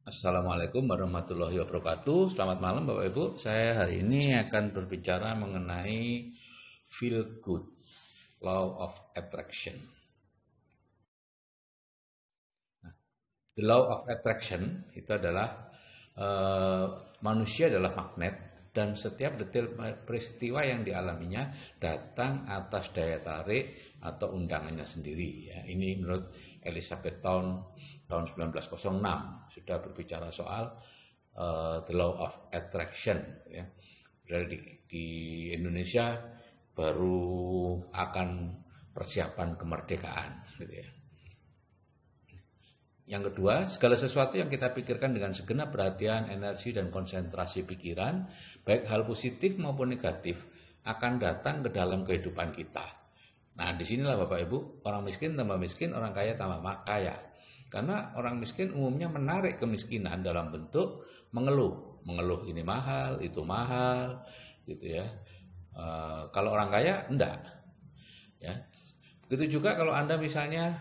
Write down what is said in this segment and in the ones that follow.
Assalamualaikum warahmatullahi wabarakatuh. Selamat malam Bapak Ibu. Saya hari ini akan berbicara mengenai feel good, law of attraction. The law of attraction itu adalah manusia adalah magnet dan setiap detail peristiwa yang dialaminya datang atas daya tarik atau undangannya sendiri. Ya, ini menurut Elizabeth tahun 1906 sudah berbicara soal the law of attraction. Ya. Di Indonesia baru akan persiapan kemerdekaan, gitu ya. Yang kedua, segala sesuatu yang kita pikirkan dengan segenap perhatian, energi, dan konsentrasi pikiran, baik hal positif maupun negatif, akan datang ke dalam kehidupan kita. Nah, disinilah Bapak Ibu, orang miskin tambah miskin, orang kaya tambah kaya. Karena orang miskin umumnya menarik kemiskinan dalam bentuk mengeluh. Mengeluh ini mahal, itu mahal, gitu ya. Kalau orang kaya, enggak. Ya. Begitu juga kalau Anda misalnya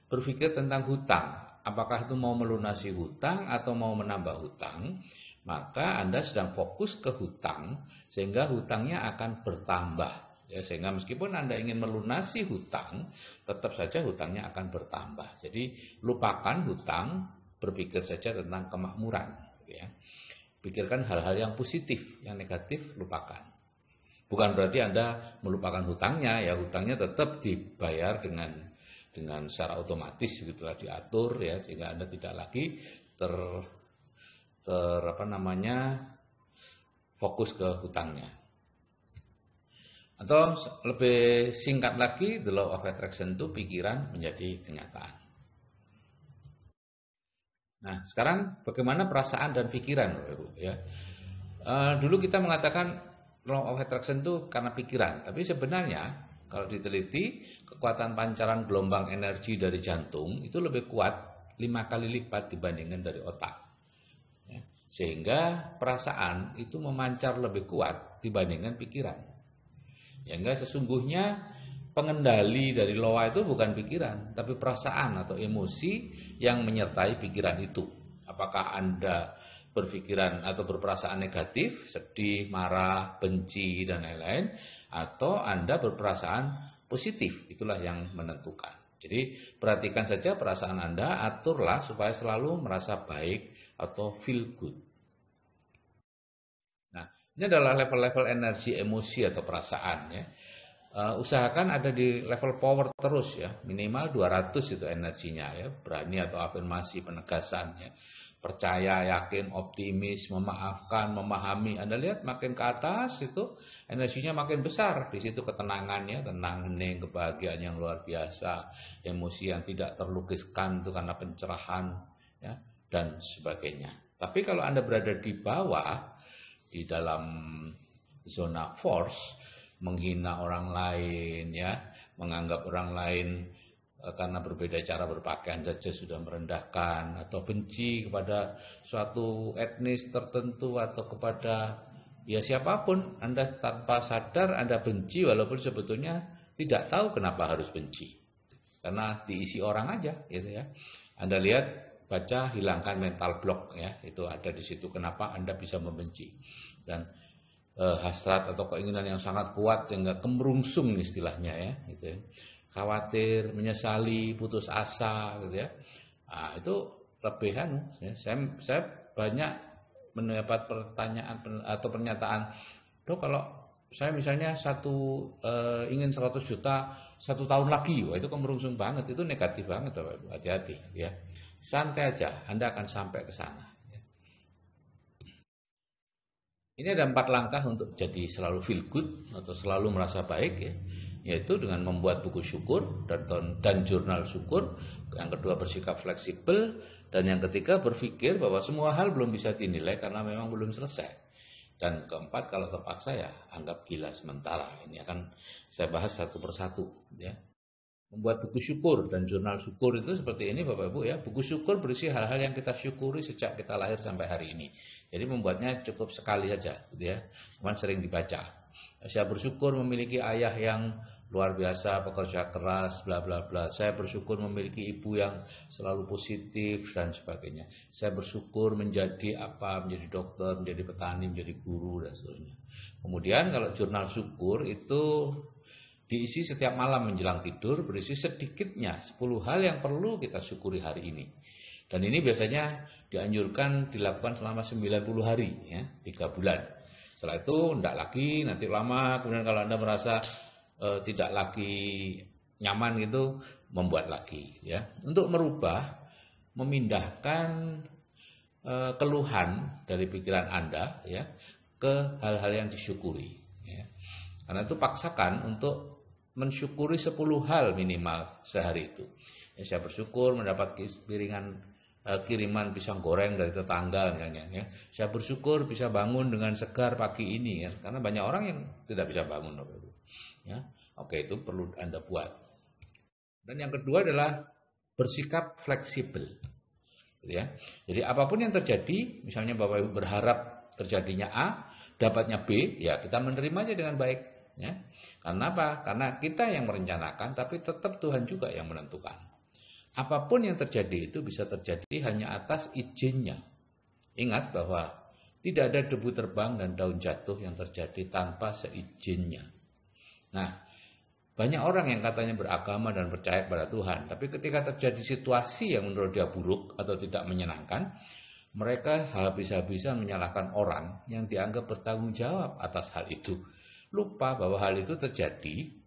berpikir tentang hutang, apakah itu mau melunasi hutang atau mau menambah hutang, maka Anda sedang fokus ke hutang sehingga hutangnya akan bertambah. Ya, sehingga meskipun Anda ingin melunasi hutang, tetap saja hutangnya akan bertambah. Jadi lupakan hutang, berpikir saja tentang kemakmuran. Ya. Pikirkan hal-hal yang positif, yang negatif lupakan. Bukan berarti Anda melupakan hutangnya, ya hutangnya tetap dibayar dengan secara otomatis begitulah diatur ya sehingga Anda tidak lagi ter fokus ke hutangnya. Atau lebih singkat lagi, the law of attraction itu pikiran menjadi kenyataan. Nah, sekarang bagaimana perasaan dan pikiran, ya. Dulu kita mengatakan law of attraction itu karena pikiran, tapi sebenarnya kalau diteliti, kekuatan pancaran gelombang energi dari jantung itu lebih kuat 5 kali lipat dibandingkan dari otak. Ya, sehingga perasaan itu memancar lebih kuat dibandingkan pikiran. Ya enggak, sesungguhnya pengendali dari loa itu bukan pikiran, tapi perasaan atau emosi yang menyertai pikiran itu. Apakah Anda berpikiran atau berperasaan negatif, sedih, marah, benci, dan lain-lain, atau Anda berperasaan positif, itulah yang menentukan. Jadi perhatikan saja perasaan Anda, aturlah supaya selalu merasa baik atau feel good. Nah, ini adalah level-level energi emosi atau perasaan ya. Usahakan ada di level power terus ya, minimal 200 itu energinya ya, berani atau afirmasi penegasan ya. Percaya, yakin, optimis, memaafkan, memahami. Anda lihat makin ke atas itu energinya makin besar. Di situ ketenangannya, tenang, hening, kebahagiaan yang luar biasa, emosi yang tidak terlukiskan itu karena pencerahan ya, dan sebagainya. Tapi kalau Anda berada di bawah di dalam zona force, menghina orang lain ya, menganggap orang lain karena berbeda cara berpakaian saja sudah merendahkan, atau benci kepada suatu etnis tertentu atau kepada ya siapapun, Anda tanpa sadar Anda benci walaupun sebetulnya tidak tahu kenapa harus benci. Karena diisi orang aja gitu ya. Anda lihat, baca, hilangkan mental block ya, itu ada di situ kenapa Anda bisa membenci. Dan hasrat atau keinginan yang sangat kuat sehingga kemerungsung istilahnya ya, gitu ya. Khawatir, menyesali, putus asa gitu ya. Nah, itu lebihan ya. Saya banyak mendapat pertanyaan atau pernyataan, "Dok, kalau saya misalnya ingin 100 juta 1 tahun lagi," wah itu kemerungsung banget, itu negatif banget, Bapak. Hati-hati ya. Santai aja, Anda akan sampai ke sana. Ini ada 4 langkah untuk jadi selalu feel good atau selalu merasa baik ya, yaitu dengan membuat buku syukur dan jurnal syukur. Yang kedua bersikap fleksibel, dan yang ketiga berpikir bahwa semua hal belum bisa dinilai karena memang belum selesai. Dan keempat, kalau terpaksa ya anggap gila sementara. Ini akan saya bahas satu persatu ya. Membuat buku syukur dan jurnal syukur itu seperti ini Bapak Ibu ya. Buku syukur berisi hal-hal yang kita syukuri sejak kita lahir sampai hari ini. Jadi membuatnya cukup sekali saja gitu ya. Cuman sering dibaca. Saya bersyukur memiliki ayah yang luar biasa, pekerja keras, bla bla bla. Saya bersyukur memiliki ibu yang selalu positif dan sebagainya. Saya bersyukur menjadi apa, menjadi dokter, menjadi petani, menjadi guru dan seterusnya. Kemudian kalau jurnal syukur itu diisi setiap malam menjelang tidur, berisi sedikitnya 10 hal yang perlu kita syukuri hari ini. Dan ini biasanya dianjurkan dilakukan selama 90 hari, ya, 3 bulan. Setelah itu tidak lagi, nanti lama, kemudian kalau Anda merasa tidak lagi nyaman gitu, membuat lagi, ya. Untuk merubah, memindahkan keluhan dari pikiran Anda, ya, ke hal-hal yang disyukuri, ya. Karena itu paksakan untuk mensyukuri 10 hal minimal sehari itu. Ya, saya bersyukur mendapat kiriman pisang goreng dari tetangga, ya. Saya bersyukur bisa bangun dengan segar pagi ini, ya. Karena banyak orang yang tidak bisa bangun, ya. Oke, itu perlu Anda buat. Dan yang kedua adalah bersikap fleksibel, gitu ya. Jadi apapun yang terjadi, misalnya Bapak Ibu berharap terjadinya A, dapatnya B, ya kita menerima aja dengan baik, ya. Karena apa? Karena kita yang merencanakan, tapi tetap Tuhan juga yang menentukan. Apapun yang terjadi itu bisa terjadi hanya atas izinnya. Ingat bahwa tidak ada debu terbang dan daun jatuh yang terjadi tanpa seizinnya. Nah, banyak orang yang katanya beragama dan percaya kepada Tuhan, tapi ketika terjadi situasi yang menurut dia buruk atau tidak menyenangkan, mereka habis-habisan menyalahkan orang yang dianggap bertanggung jawab atas hal itu. Lupa bahwa hal itu terjadi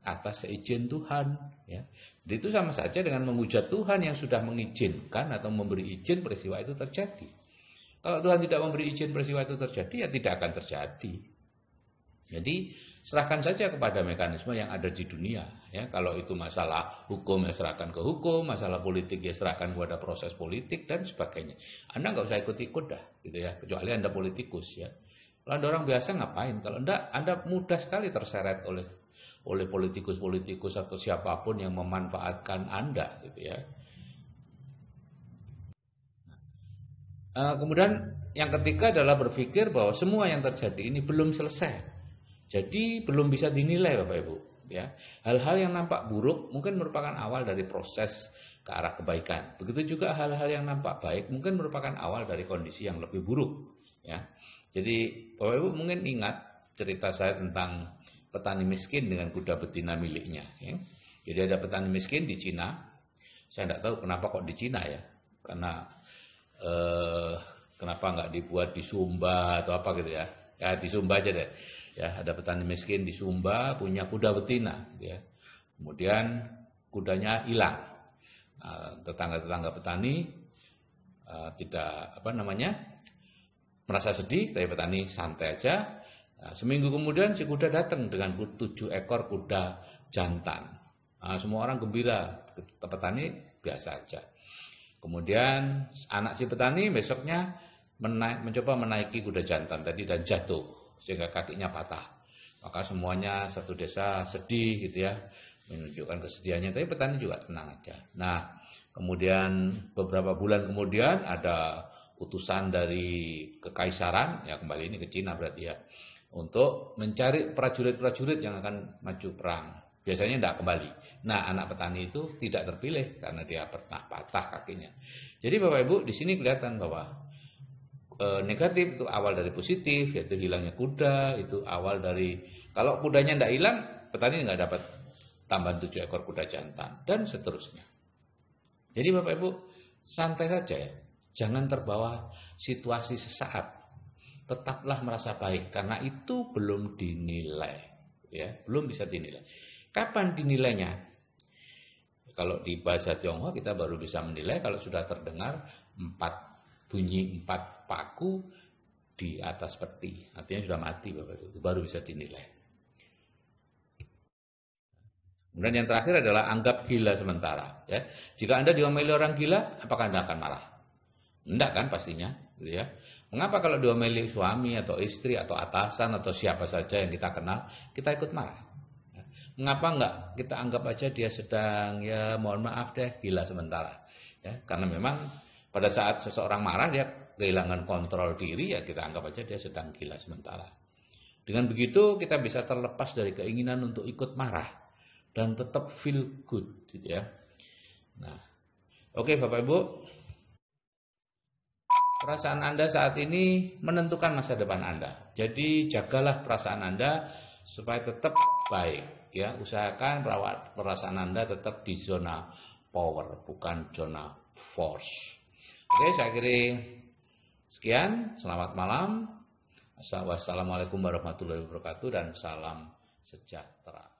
atas seizin Tuhan, ya. Jadi itu sama saja dengan menghujat Tuhan yang sudah mengizinkan atau memberi izin peristiwa itu terjadi. Kalau Tuhan tidak memberi izin peristiwa itu terjadi, ya tidak akan terjadi. Jadi serahkan saja kepada mekanisme yang ada di dunia, ya. Kalau itu masalah hukum, ya serahkan ke hukum, masalah politik ya serahkan kepada proses politik dan sebagainya. Anda nggak usah ikut-ikut dah, gitu ya. Kecuali Anda politikus, ya. Kalau Anda orang biasa ngapain? Kalau enggak, Anda mudah sekali terseret oleh politikus-politikus atau siapapun yang memanfaatkan Anda, gitu ya. Kemudian yang ketiga adalah berpikir bahwa semua yang terjadi ini belum selesai. Jadi belum bisa dinilai Bapak Ibu, ya. Hal-hal yang nampak buruk mungkin merupakan awal dari proses ke arah kebaikan. Begitu juga hal-hal yang nampak baik mungkin merupakan awal dari kondisi yang lebih buruk, ya. Jadi Bapak Ibu mungkin ingat cerita saya tentang petani miskin dengan kuda betina miliknya, ya. Jadi ada petani miskin di Cina. Saya tidak tahu kenapa kok di Cina, ya. Karena kenapa nggak dibuat di Sumba atau apa gitu, ya. Ya di Sumba aja deh. Ya, ada petani miskin di Sumba punya kuda betina, gitu ya. Kemudian kudanya hilang. Tetangga-tetangga petani tidak merasa sedih, tapi petani santai aja. Seminggu kemudian si kuda datang dengan 7 ekor kuda jantan. Semua orang gembira, petani biasa aja. Kemudian anak si petani besoknya mencoba menaiki kuda jantan tadi dan jatuh sehingga kakinya patah. Maka semuanya satu desa sedih, gitu ya, menunjukkan kesedihannya. Tapi petani juga tenang aja. Nah, kemudian beberapa bulan kemudian ada utusan dari kekaisaran, ya kembali ini ke Cina berarti, ya, untuk mencari prajurit-prajurit yang akan maju perang. Biasanya tidak kembali. Nah, anak petani itu tidak terpilih karena dia pernah patah kakinya. Jadi Bapak Ibu di sini kelihatan bahwa negatif itu awal dari positif, yaitu hilangnya kuda. Itu awal dari, kalau kudanya tidak hilang, petani nggak dapat tambahan 7 ekor kuda jantan dan seterusnya. Jadi Bapak Ibu santai saja, ya. Jangan terbawa situasi sesaat. Tetaplah merasa baik karena itu belum dinilai, ya, belum bisa dinilai. Kapan dinilainya? Kalau di bahasa Tionghoa kita baru bisa menilai kalau sudah terdengar 4 paku di atas peti, artinya sudah mati Bapak Ibu, itu baru bisa dinilai. Kemudian yang terakhir adalah anggap gila sementara, ya. Jika Anda diomeli orang gila, apakah Anda akan marah? Enggak kan pastinya, gitu ya. Mengapa kalau diomeli suami atau istri atau atasan atau siapa saja yang kita kenal, kita ikut marah? Mengapa enggak kita anggap aja dia sedang, ya mohon maaf deh, gila sementara, ya. Karena memang pada saat seseorang marah dia kehilangan kontrol diri, ya kita anggap aja dia sedang gila sementara. Dengan begitu kita bisa terlepas dari keinginan untuk ikut marah dan tetap feel good gitu ya. Nah, oke Bapak Ibu, perasaan Anda saat ini menentukan masa depan Anda. Jadi jagalah perasaan Anda supaya tetap baik ya. Usahakan perasaan Anda tetap di zona power, bukan zona force. Oke, saya kira sekian. Selamat malam. Wassalamualaikum warahmatullahi wabarakatuh dan salam sejahtera.